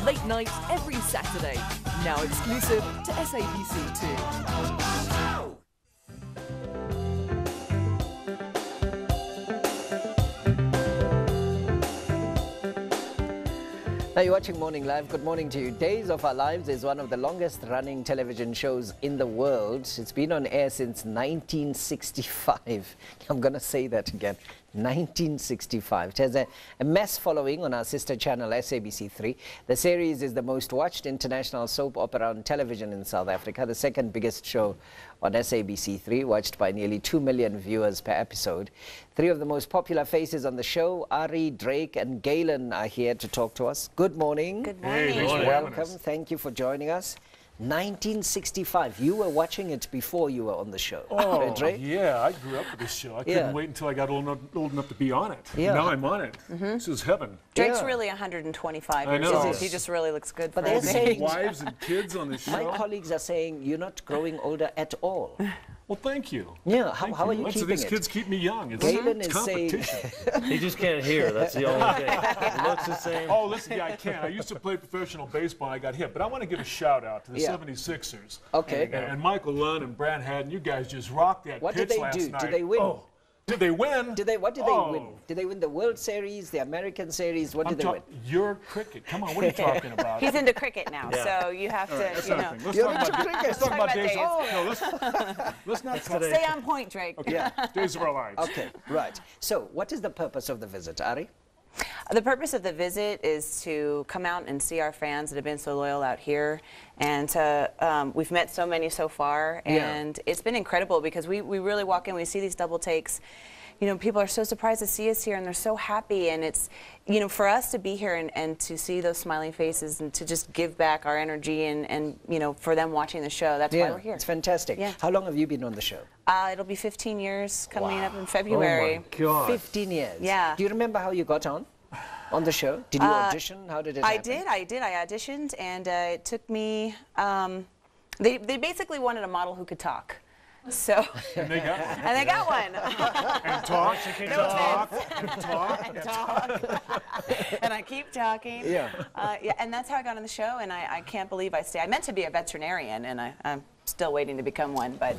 Late night every Saturday. Now exclusive to SABC2. Now you're watching Morning Live. Good morning to you. Days of Our Lives is one of the longest running television shows in the world. It's been on air since 1965. I'm going to say that again. 1965. It has a mass following on our sister channel SABC3. The series is the most watched international soap opera on television in South Africa, the second biggest show on SABC3, watched by nearly 2 million viewers per episode. Three of the most popular faces on the show, Ari, Drake and Galen, are here to talk to us. Good morning. Good morning. Hey, Welcome. Thank you for joining us. 1965. You were watching it before you were on the show. Oh, Drake? yeah, I grew up with this show. I couldn't wait until I got old enough to be on it. Yeah. Now I'm on it. This is heaven. Drake's Yeah. really 125 I years know. old. He just really looks good But for they're his saying- age. Wives and kids on this show. My colleagues are saying you're not growing older at all. Well, thank you. Yeah, Thank how are you Lots keeping of these it? kids keep me young. It's, Galen it's is saying- competition. He just can't hear. That's the only thing. He looks the same. Oh, listen, yeah, I can. I used to play professional baseball. I got hit. But I want to give a shout out to the Yeah. 76ers. Okay. And Michael Lunn and Brad Haddon. You guys just rocked that What pitch did they last do? night. Did they win? Oh, did they win? What did they win? Did they win the World Series, the American Series? What did they win? Your cricket. Come on, what are you talking about? He's into cricket now, Yeah. so you have to, That's you know. nothing. Let's You're talk into about, cricket. let's talk Talk about about days. days. Oh, no, let's not talk. Stay on point, Drake. Yeah. Days of our lives. Okay, right. So, what is the purpose of the visit, Ari? The purpose of the visit is to come out and see our fans that have been so loyal out here, and to, we've met so many so far, and it's been incredible because we really walk in, we see these double takes. You know, people are so surprised to see us here, and they're so happy, and it's, you know, for us to be here and to see those smiling faces and to just give back our energy and you know, for them watching the show, that's why we're here. It's fantastic. Yeah. How long have you been on the show? It'll be 15 years coming up in Oh February. my God. 15 years. Yeah. Do you remember how you got on the show? Did you audition? How did it happen? I did. I auditioned, and it took me. They basically wanted a model who could talk, so And they got one. and they got one. And talk. No talk. offense. And talk. And talk. And I keep talking. Yeah. Yeah, and that's how I got on the show, and I can't believe I stayed. I meant to be a veterinarian, and I'm still waiting to become one, but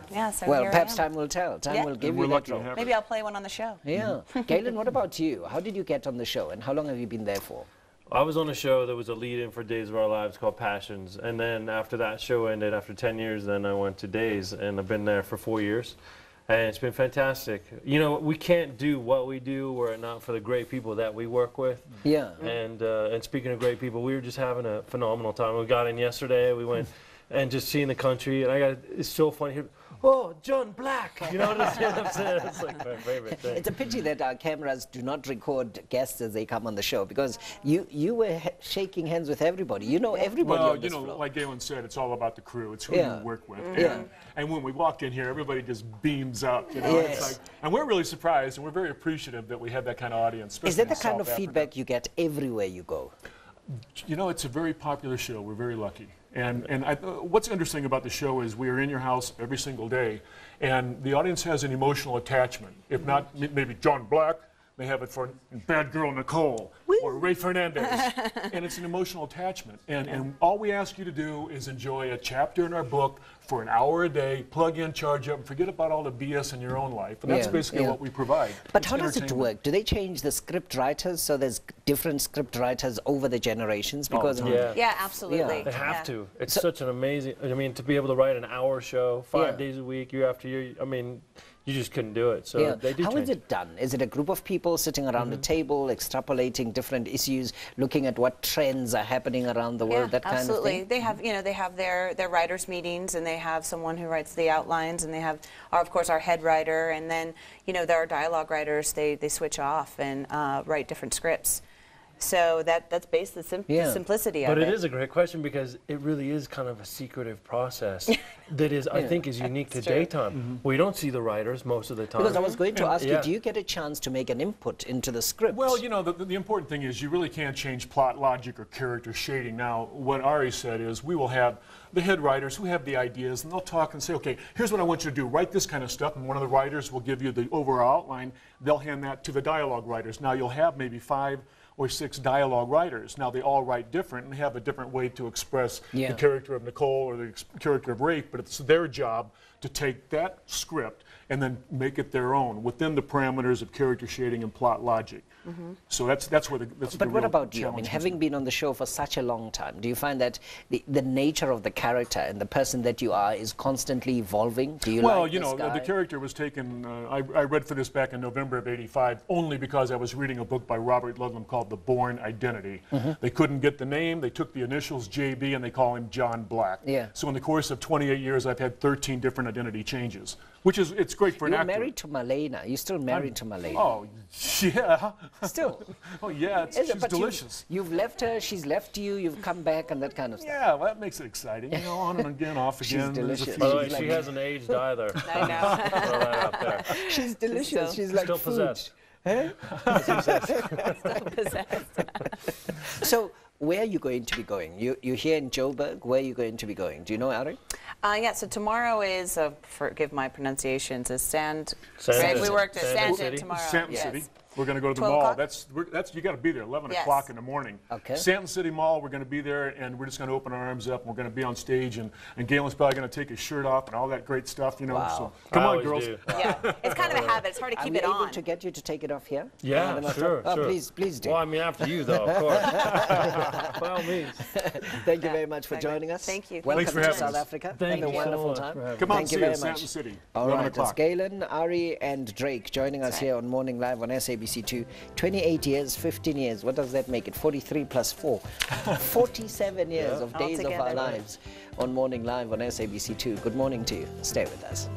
yeah, so Well, here perhaps I am. time will tell. Time Yeah. will give We're you that lucky to role. have Maybe I'll play one on the show. Yeah. Galen, what about you? How did you get on the show, and how long have you been there for? I was on a show that was a lead-in for Days of Our Lives called Passions, and then after that show ended, after 10 years, then I went to Days, and I've been there for 4 years, and it's been fantastic. You know, we can't do what we do were it not for the great people that we work with. Yeah. And speaking of great people, we were just having a phenomenal time. We got in yesterday, we went and just seeing the country, and it's so funny here. Oh, John Black! You know what I'm saying? It's like my favorite thing. It's a pity that our cameras do not record guests as they come on the show, because you were shaking hands with everybody. You know everybody Well, on you this know, floor. like Galen said, it's all about the crew. It's who Yeah. you work with. Yeah. And when we walk in here, everybody just beams up. You know, Yes. it's like, and we're really surprised, and we're very appreciative that we have that kind of audience. Is that especially the in kind of South Africa. feedback you get everywhere you go? You know, it's a very popular show. We're very lucky. And what's interesting about the show is we are in your house every single day, and the audience has an emotional attachment. If not, maybe John Black may have it for Bad Girl Nicole or Ray Fernandez. And it's an emotional attachment. And all we ask you to do is enjoy a chapter in our book for an hour a day, plug in, charge up, and forget about all the BS in your own life. And that's Yeah, basically yeah. what we provide. But It's how does it entertainment. work? Do they change the script writers so there's different script writers over the generations? Because Yeah. Yeah, absolutely. They have Yeah. to. It's such an amazing, I mean, to be able to write an hour show 5 days a week, year after year, I mean, you just couldn't do it. So they do How change. is it done? Is it a group of people sitting around a table, extrapolating different issues, looking at what trends are happening around the world, that kind absolutely. of thing? They have, you know, they have their writers' meetings, and they have someone who writes the outlines, and they have, of course, our head writer, and then, you know, there are dialogue writers. They switch off and write different scripts. So that's basically the simplicity of it. But it is a great question because it really is kind of a secretive process that is, I think, is unique to true. daytime. We don't see the writers most of the time. Because I was going to ask you, yeah. do you get a chance to make an input into the script? Well, you know, the important thing is you really can't change plot, logic, or character shading. Now, what Ari said is we will have the head writers who have the ideas, and they'll talk and say, okay, here's what I want you to do. Write this kind of stuff, and one of the writers will give you the overall outline. They'll hand that to the dialogue writers. Now, you'll have maybe 5 or 6 dialogue writers. Now they all write different and have a different way to express Yeah. the character of Nicole or the character of Rafe, but it's their job to take that script and then make it their own within the parameters of character shading and plot logic. So that's where that's But the what real about you? I mean, challenge having been on the show for such a long time, do you find that the nature of the character and the person that you are is constantly evolving? Do you Well, like you this know, guy? the character was taken, I read for this back in November of '85, only because I was reading a book by Robert Ludlum called The Bourne Identity. They couldn't get the name, they took the initials JB and they call him John Black. Yeah. So in the course of 28 years, I've had 13 different identity changes, which is, it's great for an You're actor. married to Malena. You're still married to Malena. Oh, yeah. Still. Oh, yeah, Is it? she's But delicious. You've left her, she's left you, you've come back and that kind of stuff. Yeah, well, that makes it exciting. You know, on and again, off She's again. There's a delicious. few- By the way, She's she like- hasn't aged either. I know. Throw that out there. She's delicious. still- She's like Still food. possessed. So where are you going to be going? You're here in Joburg. Where are you going to be going? Do you know, Ari? Yeah, so tomorrow is, forgive my pronunciations, is Sand Right, we City. worked at Sand Sand City. tomorrow. Stanton yes. City. We're going to go to the 12 mall. o'clock? That's you got to be there 11 Yes. o'clock in the morning. Okay. Stanton City Mall. We're going to be there, and we're just going to open our arms up. And we're going to be on stage, and Galen's probably going to take his shirt off and all that great stuff, you know. Wow. So come I on, always girls. do. Yeah, it's kind of a habit. It's hard to Are keep we it able on. to get you to take it off here? Yeah, Then I'll sure, talk- sure. Please do. Well, I mean, after you, though, of course. By all means. Thank you very much for Thank you. joining us. Thank you. Welcome Thanks for to having South us. Africa. Thank Have a you so wonderful much time. for having me. Come on, Thank you see very us, much. Stanton City. All 11 right, it's o'clock. Galen, Ari, and Drake joining us here on Morning Live on SABC2. 28 years, 15 years. What does that make it? 43 plus 4. 47 years of Days of Our Altogether. Lives on Morning Live on SABC2. Good morning to you. Stay with us.